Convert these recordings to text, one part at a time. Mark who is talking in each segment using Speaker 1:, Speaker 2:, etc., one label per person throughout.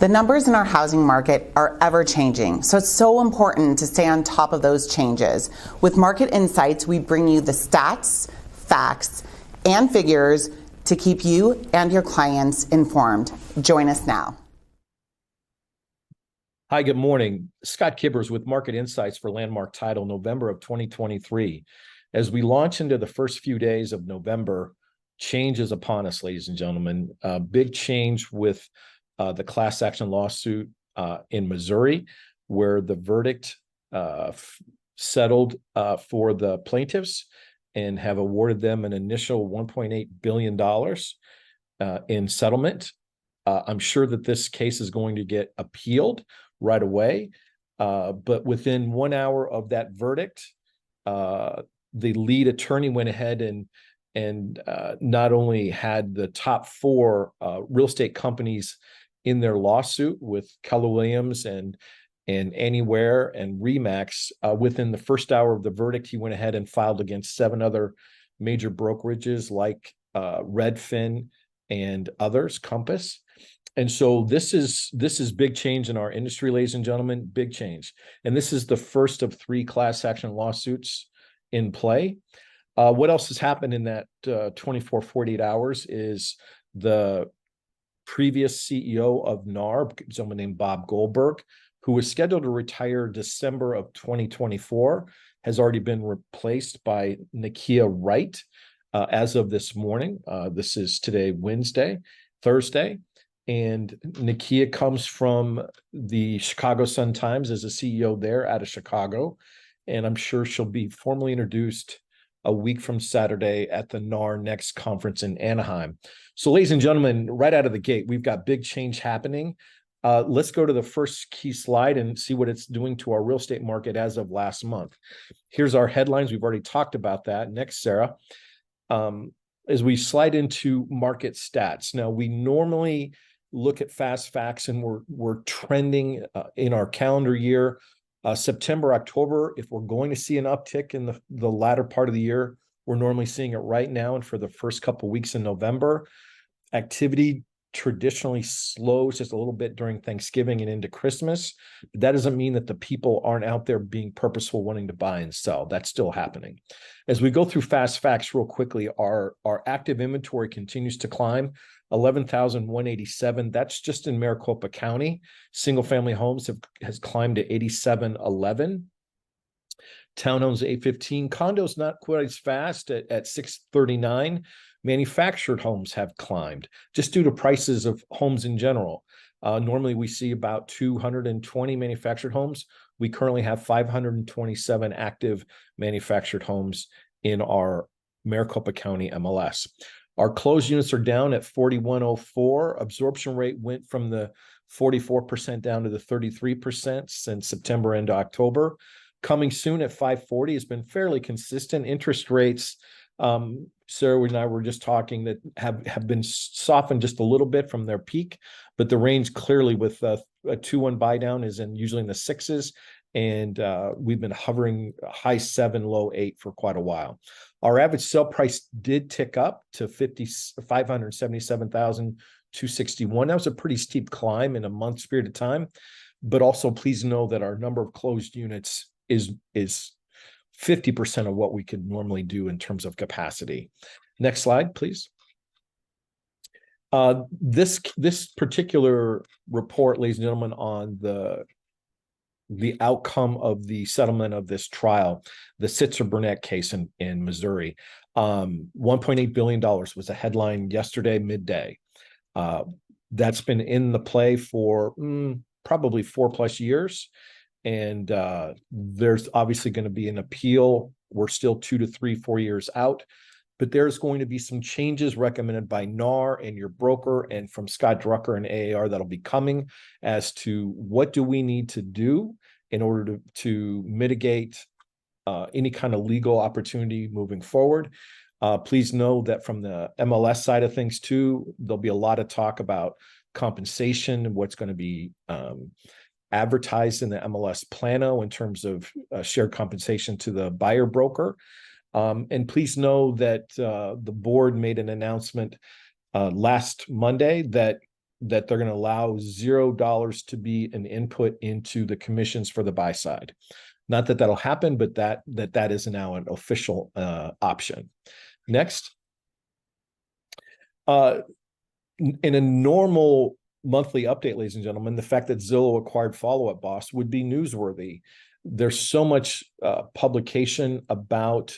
Speaker 1: The numbers in our housing market are ever changing, so it's so important to stay on top of those changes. With Market Insights, we bring you the stats, facts, and figures to keep you and your clients informed. Join us now.
Speaker 2: Hi, good morning. Scott Kiburz with Market Insights for Landmark Title, November of 2023. As we launch into the first few days of November, change is upon us, ladies and gentlemen. Big change with the class action lawsuit in Missouri, where the verdict settled for the plaintiffs and have awarded them an initial $1.8 billion in settlement. I'm sure that this case is going to get appealed right away, but within 1 hour of that verdict, the lead attorney went ahead and not only had the top 4 real estate companies in their lawsuit with Keller Williams and Anywhere and Remax. Within the first hour of the verdict, he went ahead and filed against 7 other major brokerages like Redfin and others, Compass. And so this is big change in our industry, ladies and gentlemen, big change. And this is the first of 3 class action lawsuits in play. What else has happened in that 48 hours is the previous CEO of NAR, someone named Bob Goldberg, who was scheduled to retire December of 2024, has already been replaced by Nakia Wright as of this morning. This is today, Thursday. And Nakia comes from the Chicago Sun-Times as a CEO there out of Chicago. And I'm sure she'll be formally introduced a week from Saturday at the NAR Next conference in Anaheim. So, ladies and gentlemen, right out of the gate, we've got big change happening. Let's go to the first key slide and see what it's doing to our real estate market as of last month. Here's our headlines. We've already talked about that. Next, Sarah. As we slide into market stats. Now, we normally look at fast facts and we're trending in our calendar year. September, October, if we're going to see an uptick in the latter part of the year, we're normally seeing it right now. And for the first couple of weeks in November, activity traditionally slows just a little bit during Thanksgiving and into Christmas. But that doesn't mean that the people aren't out there being purposeful, wanting to buy and sell. That's still happening. As we go through fast facts real quickly, our active inventory continues to climb. 11,187. That's just in Maricopa County. Single family homes has climbed to 8,711. Townhomes 815. Condos not quite as fast at 639. Manufactured homes have climbed just due to prices of homes in general. Normally we see about 220 manufactured homes. We currently have 527 active manufactured homes in our Maricopa County MLS. Our closed units are down at 4,104. Absorption rate went from the 44% down to the 33% since September into October. Coming soon at 540 has been fairly consistent. Interest rates, Sarah and I were just talking, that have been softened just a little bit from their peak, but the range clearly with a 2-1 buy down is usually in the 6s. And we've been hovering high 7, low 8 for quite a while. Our average sale price did tick up to $577,261. That was a pretty steep climb in a month's period of time. But also, please know that our number of closed units is 50% of what we could normally do in terms of capacity. Next slide, please. This particular report, ladies and gentlemen, on the outcome of the settlement of this trial, the Sitzer-Burnett case in Missouri. $1.8 billion was a headline yesterday, midday. That's been in the play for probably 4+ years. And there's obviously going to be an appeal. We're still 2 to 3, 4 years out. But there's going to be some changes recommended by NAR and your broker and from Scott Drucker and AAR that'll be coming as to what do we need to do in order to mitigate any kind of legal opportunity moving forward. Please know that from the MLS side of things too, there'll be a lot of talk about compensation, what's going to be advertised in the MLS Plano in terms of shared compensation to the buyer broker. And please know that the board made an announcement last Monday that that they're going to allow $0 to be an input into the commissions for the buy side. Not that that'll happen, but that is now an official option. Next. In a normal monthly update, ladies and gentlemen, the fact that Zillow acquired Follow Up Boss would be newsworthy. There's so much publication about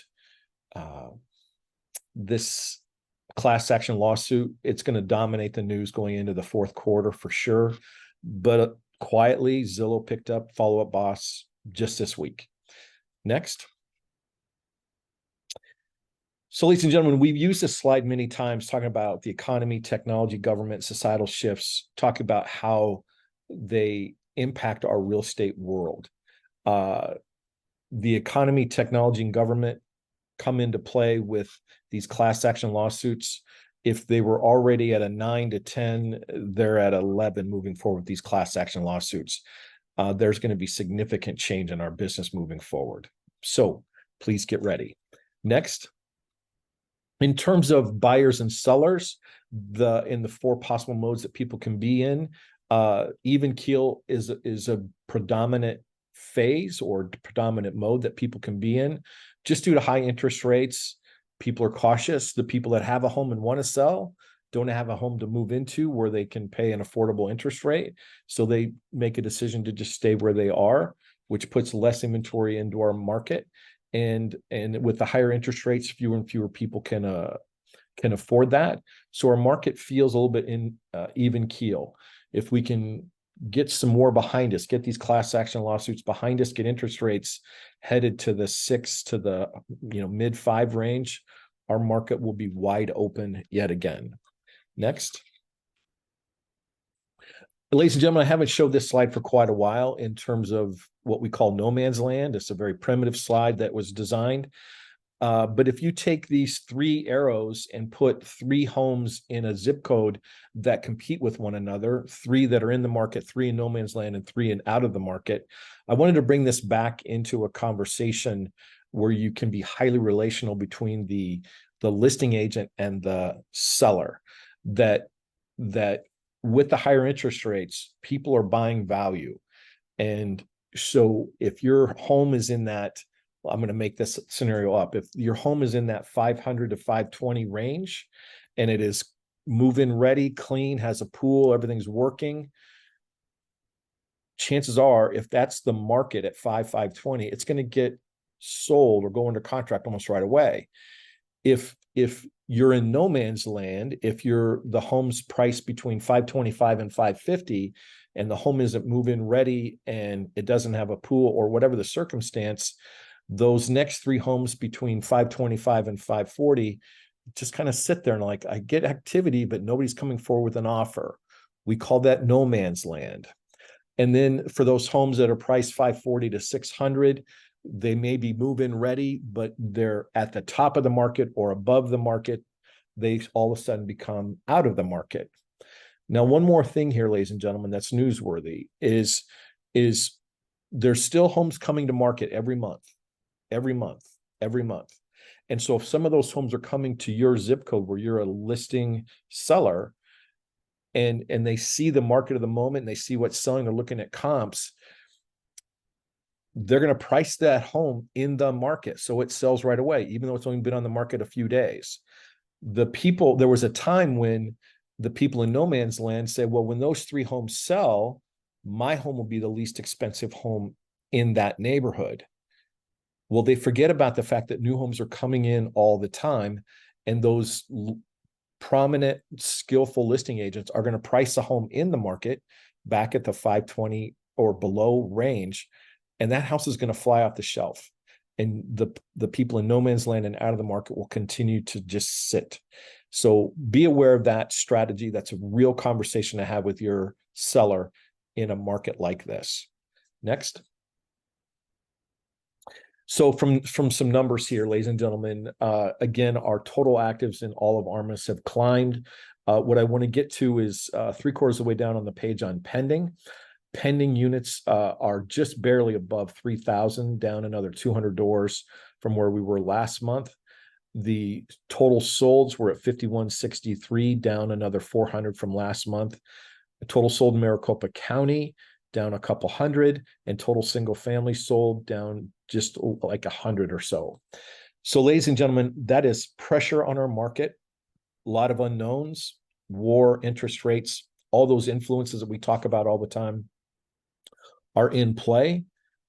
Speaker 2: this class action lawsuit. It's going to dominate the news going into the fourth quarter for sure. But quietly, Zillow picked up Follow Up Boss just this week. Next. So, ladies and gentlemen, we've used this slide many times talking about the economy, technology, government, societal shifts, talking about how they impact our real estate world. The economy, technology, and government come into play with these class action lawsuits. If they were already at a 9 to 10, they're at 11 moving forward with these class action lawsuits. There's going to be significant change in our business moving forward. So please get ready. Next. In terms of buyers and sellers, in the four possible modes that people can be in, even keel is a predominant phase or predominant mode that people can be in. Just due to high interest rates, people are cautious. The people that have a home and want to sell don't have a home to move into where they can pay an affordable interest rate. So they make a decision to just stay where they are, which puts less inventory into our market. And with the higher interest rates, fewer and fewer people can afford that. So our market feels a little bit in even keel. If we can get some more behind us, get these class action lawsuits behind us, get interest rates headed to the 6 to the mid 5 range, our market will be wide open yet again. Next. Ladies and gentlemen, I haven't showed this slide for quite a while in terms of what we call no man's land. It's a very primitive slide that was designed. But if you take these 3 arrows and put 3 homes in a zip code that compete with one another, 3 that are in the market, 3 in no man's land, and 3 in out of the market, I wanted to bring this back into a conversation where you can be highly relational between the listing agent and the seller. That with the higher interest rates, people are buying value. And so if your home is in that, I'm going to make this scenario up. If your home is in that 500 to 520 range and it is move-in ready, clean, has a pool, everything's working, chances are if that's the market at 520, it's going to get sold or go under contract almost right away. If you're in no man's land, if the home's priced between 525 and 550 and the home isn't move-in ready and it doesn't have a pool or whatever the circumstance, those next 3 homes between 525 and 540 just kind of sit there and I get activity, but nobody's coming forward with an offer. We call that no man's land. And then for those homes that are priced 540 to 600, they may be move-in ready, but they're at the top of the market or above the market. They all of a sudden become out of the market. Now, one more thing here, ladies and gentlemen, that's newsworthy is there's still homes coming to market every month. And so if some of those homes are coming to your zip code where you're a listing seller and they see the market of the moment and they see what's selling, they're looking at comps, they're going to price that home in the market so it sells right away, even though it's only been on the market a few days. There was a time when the people in no man's land said, well, when those 3 homes sell, my home will be the least expensive home in that neighborhood. Well, they forget about the fact that new homes are coming in all the time, and those prominent, skillful listing agents are going to price a home in the market back at the 520 or below range, and that house is going to fly off the shelf. And the people in no man's land and out of the market will continue to just sit. So be aware of that strategy. That's a real conversation to have with your seller in a market like this. Next. So from some numbers here, ladies and gentlemen, again, our total actives in all of ARMLS have climbed. What I want to get to is 3/4 of the way down on the page on pending. Pending units are just barely above 3,000, down another 200 doors from where we were last month. The total solds were at 5,163, down another 400 from last month. Total sold in Maricopa County down a couple hundred, and total single family sold down just like 100 or so. So, ladies and gentlemen, that is pressure on our market. A lot of unknowns, war, interest rates, all those influences that we talk about all the time are in play.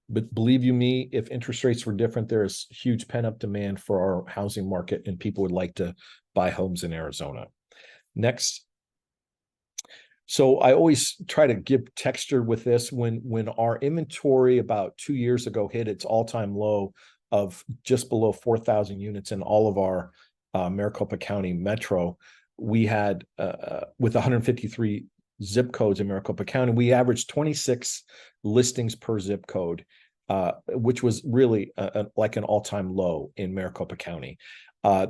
Speaker 2: But believe you me, if interest rates were different, there is huge pent-up demand for our housing market, and people would like to buy homes in Arizona. Next. So I always try to give texture with this. When our inventory about 2 years ago hit its all-time low of just below 4,000 units in all of our Maricopa County metro, we had with 153 zip codes in Maricopa County, we averaged 26 listings per zip code, which was really like an all-time low in Maricopa County.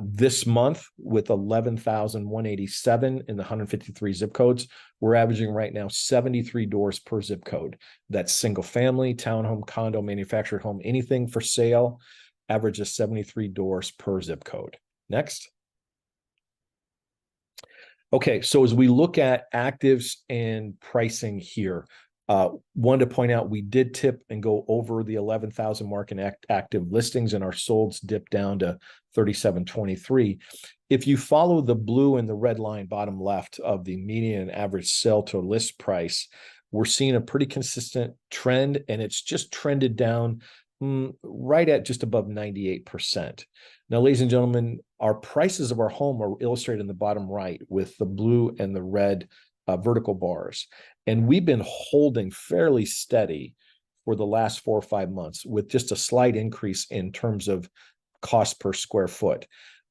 Speaker 2: This month, with 11,187 in the 153 zip codes, we're averaging right now 73 doors per zip code. That's single family, townhome, condo, manufactured home, anything for sale, averages 73 doors per zip code. Next. Okay, so as we look at actives and pricing here, wanted to point out we did tip and go over the 11,000 mark in active listings, and our solds dipped down to 3,723. If you follow the blue and the red line bottom left of the median and average sell to list price, we're seeing a pretty consistent trend, and it's just trended down right at just above 98%. Now, ladies and gentlemen, our prices of our home are illustrated in the bottom right with the blue and the red vertical bars. And we've been holding fairly steady for the last 4 or 5 months with just a slight increase in terms of cost per square foot.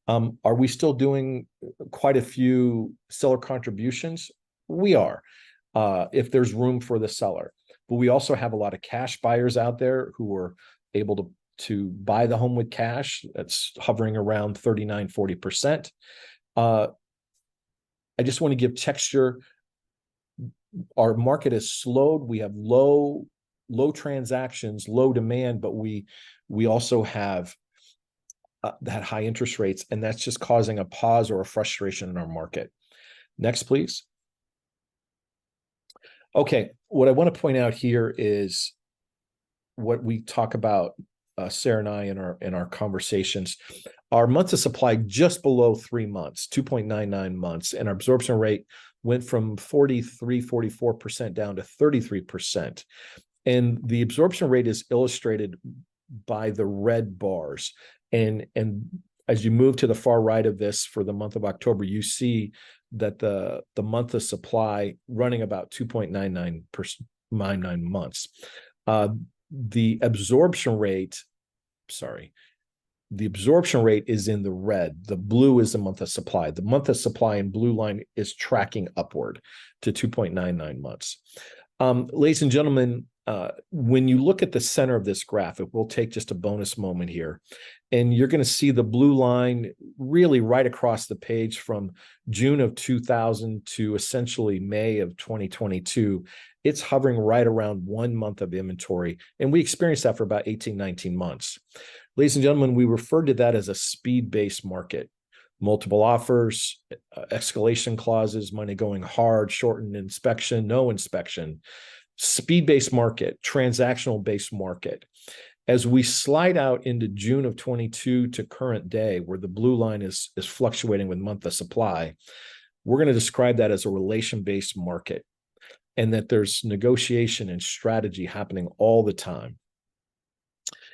Speaker 2: Are we still doing quite a few seller contributions? We are, if there's room for the seller. But we also have a lot of cash buyers out there who are able to buy the home with cash. That's hovering around 39, 40%. I just want to give texture. Our market has slowed. We have low transactions, low demand, but we also have that high interest rates, and that's just causing a pause or a frustration in our market. Next, please. Okay, what I want to point out here is what we talk about, Sarah and I, in our conversations. Our months of supply just below 3 months, 2.99 months, and our absorption rate went from 44% down to 33%. And the absorption rate is illustrated by the red bars. And as you move to the far right of this for the month of October, you see that the month of supply running about 2.99 months. The absorption rate is in the red. The blue is the month of supply. The month of supply in blue line is tracking upward to 2.99 months. Ladies and gentlemen, when you look at the center of this graphic, we'll take just a bonus moment here, and you're going to see the blue line really right across the page from June of 2000 to essentially May of 2022. It's hovering right around 1 month of inventory, and we experienced that for about 18, 19 months. Ladies and gentlemen, we referred to that as a speed-based market. Multiple offers, escalation clauses, money going hard, shortened inspection, no inspection. Speed-based market, transactional-based market. As we slide out into June of 22 to current day, where the blue line is fluctuating with month of supply, we're going to describe that as a relation-based market, and that there's negotiation and strategy happening all the time.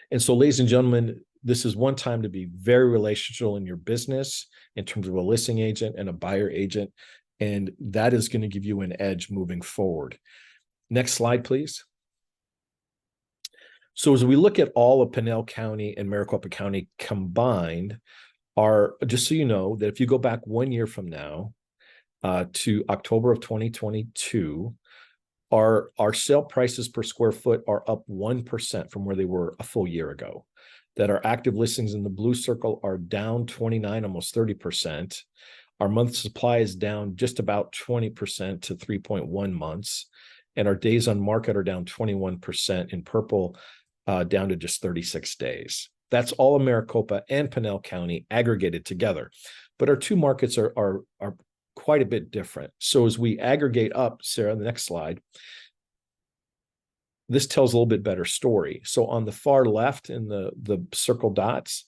Speaker 2: And so, ladies and gentlemen, this is one time to be very relational in your business in terms of a listing agent and a buyer agent, and that is going to give you an edge moving forward. Next slide, please. So as we look at all of Pinal County and Maricopa County combined, just so you know, that if you go back 1 year from now to October of 2022, our sale prices per square foot are up 1% from where they were a full year ago. That our active listings in the blue circle are down 29, almost 30%. Our month supply is down just about 20% to 3.1 months. And our days on market are down 21% in purple, down to just 36 days. That's all of Maricopa and Pinal County aggregated together. But our two markets are quite a bit different. So as we aggregate up, Sarah, the next slide, this tells a little bit better story. So on the far left in the circle dots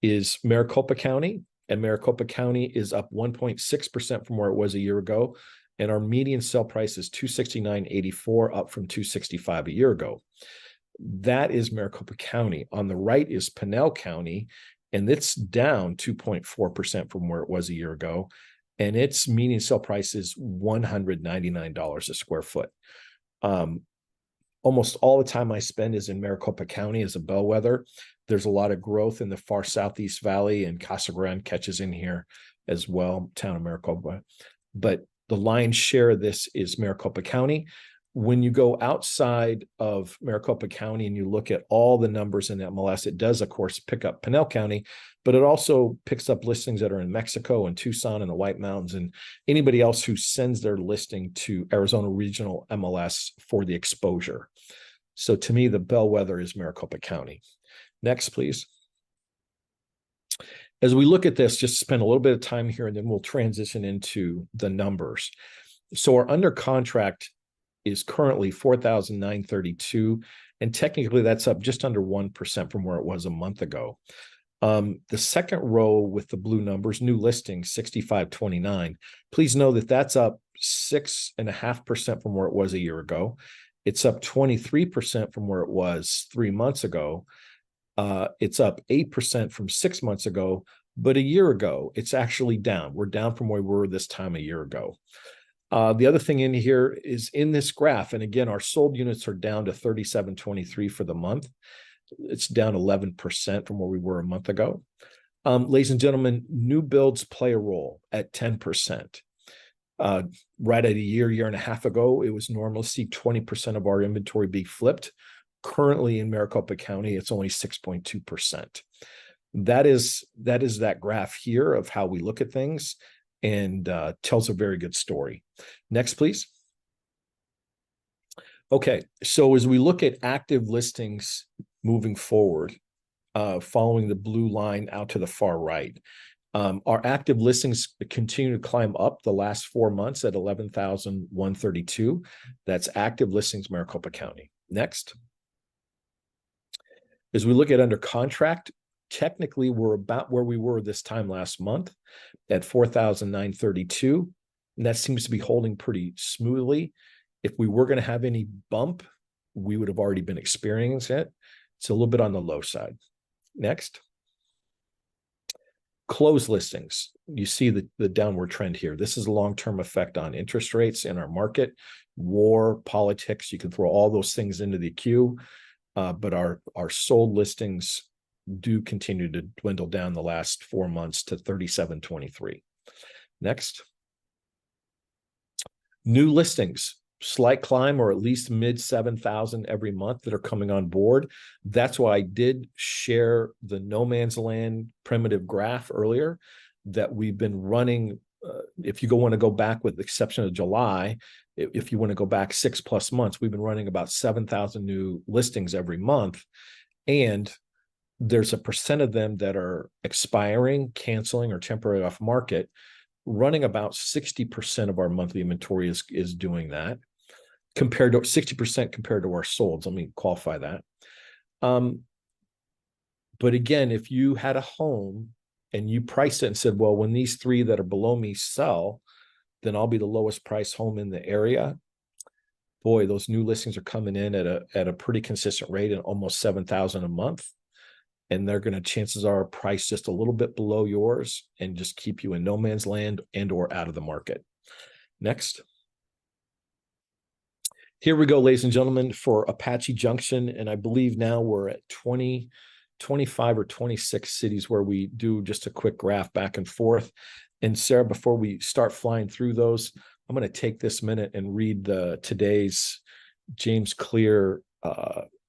Speaker 2: is Maricopa County, and Maricopa County is up 1.6% from where it was a year ago. And our median sale price is $269.84, up from $265 a year ago. That is Maricopa County. On the right is Pinal County, and it's down 2.4% from where it was a year ago. And its median sale price is $199 a square foot. Almost all the time I spend is in Maricopa County as a bellwether. There's a lot of growth in the far Southeast Valley, and Casa Grande catches in here as well, town of Maricopa. But the lion's share of this is Maricopa County. When you go outside of Maricopa County and you look at all the numbers in MLS, it does, of course, pick up Pinal County, but it also picks up listings that are in Mexico and Tucson and the White Mountains and anybody else who sends their listing to Arizona Regional MLS for the exposure. So to me, the bellwether is Maricopa County. Next, please. As we look at this, just spend a little bit of time here and then we'll transition into the numbers. So our under contract is currently 4,932, and technically that's up just under 1% from where it was a month ago. The second row with the blue numbers, new listings, 6,529. Please know that that's up 6.5% from where it was a year ago. It's up 23% from where it was 3 months ago. It's up 8% from 6 months ago, but a year ago, it's actually down. We're down from where we were this time a year ago. The other thing in here is in this graph, and again, our sold units are down to 3,723 for the month. It's down 11% from where we were a month ago. Ladies and gentlemen, new builds play a role at 10%. Right at a year and a half ago, it was normal to see 20% of our inventory be flipped. Currently in Maricopa County, it's only 6.2%. That is that graph here of how we look at things, and tells a very good story. Next, please. Okay, so as we look at active listings moving forward, following the blue line out to the far right, our active listings continue to climb up the last 4 months at 11,132. That's active listings, Maricopa County. Next. As we look at under contract, technically we're about where we were this time last month at 4,932, and that seems to be holding pretty smoothly. If we were going to have any bump, we would have already been experiencing it. It's a little bit on the low side. Next. Closed listings. You see the downward trend here. This is a long-term effect on interest rates in our market, war, politics. You can throw all those things into the queue, but our sold listings do continue to dwindle down the last 4 months to 3,723. Next. New listings, slight climb or at least mid 7,000 every month that are coming on board. That's why I did share the no man's land primitive graph earlier that we've been running. If you want to go back with the exception of July, if you want to go back 6+ months, we've been running about 7,000 new listings every month. And there's a percent of them that are expiring, canceling, or temporarily off market. Running about 60% of our monthly inventory is doing that, compared to 60% compared to our solds. Let me qualify that. But again, if you had a home and you priced it and said, well, when these 3 that are below me sell, then I'll be the lowest price home in the area. Boy, those new listings are coming in at a pretty consistent rate at almost 7,000 a month. And they're going to, chances are, price just a little bit below yours and just keep you in no man's land and or out of the market. Next. Here we go, ladies and gentlemen, for Apache Junction. And I believe now we're at 25 or 26 cities where we do just a quick graph back and forth. And Sarah, before we start flying through those, I'm going to take this minute and read today's James Clear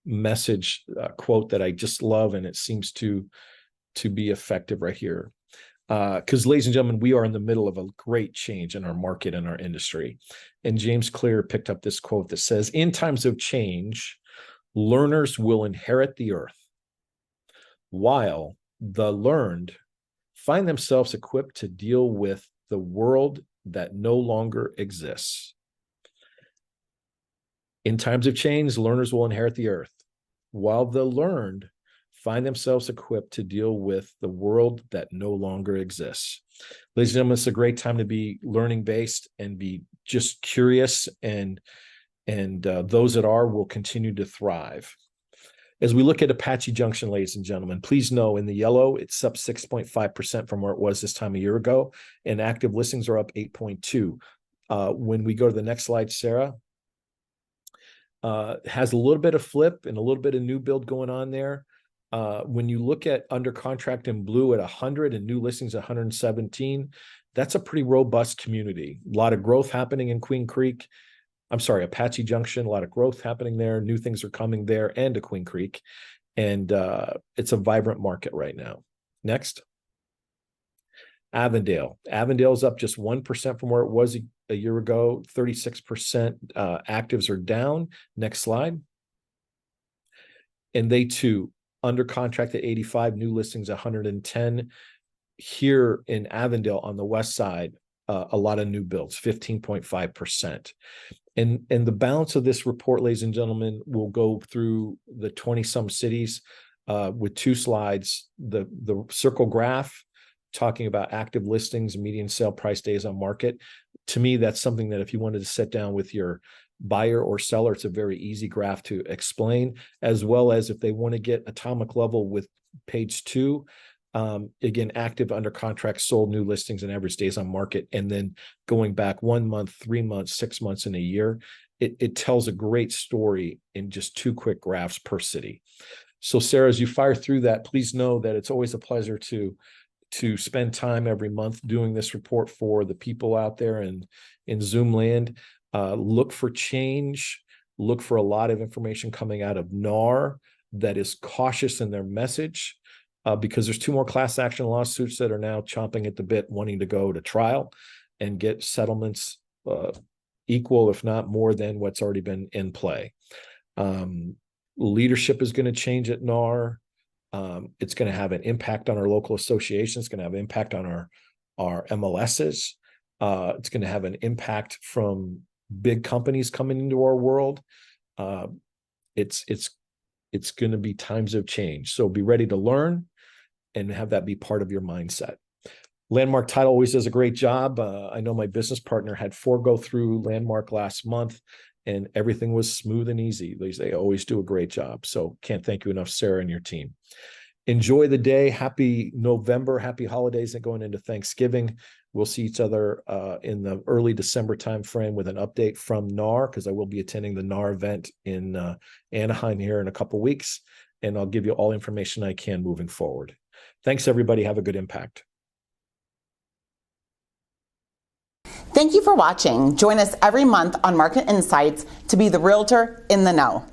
Speaker 2: message quote that I just love, and it seems to be effective right here. Because, ladies and gentlemen, we are in the middle of a great change in our market and our industry. And James Clear picked up this quote that says, in times of change, learners will inherit the earth, while the learned find themselves equipped to deal with the world that no longer exists. In times of change, learners will inherit the earth, while the learned find themselves equipped to deal with the world that no longer exists. Ladies and gentlemen, it's a great time to be learning based and be just curious, and those that are will continue to thrive. As we look at Apache Junction, ladies and gentlemen, please know in the yellow, it's up 6.5% from where it was this time a year ago, and active listings are up 8.2%. When we go to the next slide, Sarah, has a little bit of flip and a little bit of new build going on there. When you look at under contract in blue at 100 and new listings 117, that's a pretty robust community. A lot of growth happening in Apache Junction, a lot of growth happening there. New things are coming there and to Queen Creek. And it's a vibrant market right now. Next. Avondale. Avondale's up just 1% from where it was a year ago. 36% actives are down. Next slide. And they too, under contract at 85, new listings 110. Here in Avondale on the west side, a lot of new builds, 15.5%. And the balance of this report, ladies and gentlemen, will go through the 20-some cities with two slides. The circle graph talking about active listings, median sale price, days on market. To me, that's something that if you wanted to sit down with your buyer or seller, it's a very easy graph to explain, as well as if they want to get atomic level with page 2. Again, active, under contract, sold, new listings, and average days on market. And then going back 1 month, 3 months, 6 months, and a year, it tells a great story in just 2 quick graphs per city. So Sarah, as you fire through that, please know that it's always a pleasure to spend time every month doing this report for the people out there in Zoom land. Look for change, look for a lot of information coming out of NAR that is cautious in their message. Because there's 2 more class action lawsuits that are now chomping at the bit, wanting to go to trial and get settlements equal, if not more than what's already been in play. Leadership is going to change at NAR. It's going to have an impact on our local associations. It's going to have an impact on our MLSs. It's going to have an impact from big companies coming into our world. It's going to be times of change. So be ready to learn and have that be part of your mindset. Landmark Title always does a great job. I know my business partner had 4 go through Landmark last month, and everything was smooth and easy. They always do a great job. So can't thank you enough, Sarah and your team. Enjoy the day. Happy November. Happy holidays and going into Thanksgiving. We'll see each other in the early December timeframe with an update from NAR, because I will be attending the NAR event in Anaheim here in a couple weeks, and I'll give you all information I can moving forward. Thanks, everybody. Have a good impact.
Speaker 1: Thank you for watching. Join us every month on Market Insights to be the realtor in the know.